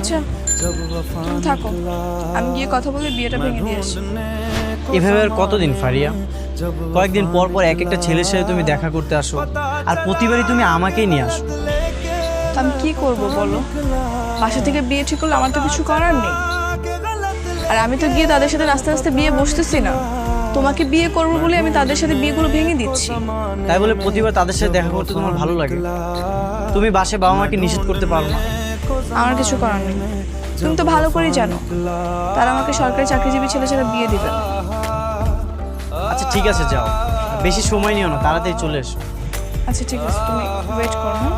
আচ্ছা তুমি থাকো, আমি গিয়ে কথা বলে বিয়েটা ভেঙে দিয়ে আসি। এভাবে আর কতদিন ফারিয়া? কয়েকদিন পর পর এক একটা ছেলের সাথে তুমি দেখা করতে আসো, আর প্রতিবারই তুমি আমাকেই নিয়ে আসো। তো আমি কি করবো বলো? বাসা থেকে বিয়ে ঠিক করলে আমার তো কিছু করার নেই। আর আমি তো গিয়ে তাদের সাথে রাস্তা রাস্তায় বিয়ে বসতেছি না, তোমাকে বিয়ে করবো বলে আমি তাদের সাথে বিয়েগুলো ভেঙে দিচ্ছি। তাই বলে প্রতিবার তাদের সাথে দেখা করতে তোমার ভালো লাগে? তুমি বাসায় বাবা মাকে নিষেধ করতে পারো না? আমার কিছু করার নেই। তুমি তো ভালো করেই জানো তারা আমাকে সরকারি চাকরিজীবী ছেলে ছাড়া বিয়ে দিবে না। আচ্ছা ঠিক আছে, যাও, বেশি সময় নিও না, তাড়াতাড়ি চলে এসো। আচ্ছা ঠিক আছে, তুমি ওয়েট করো। হ্যাঁ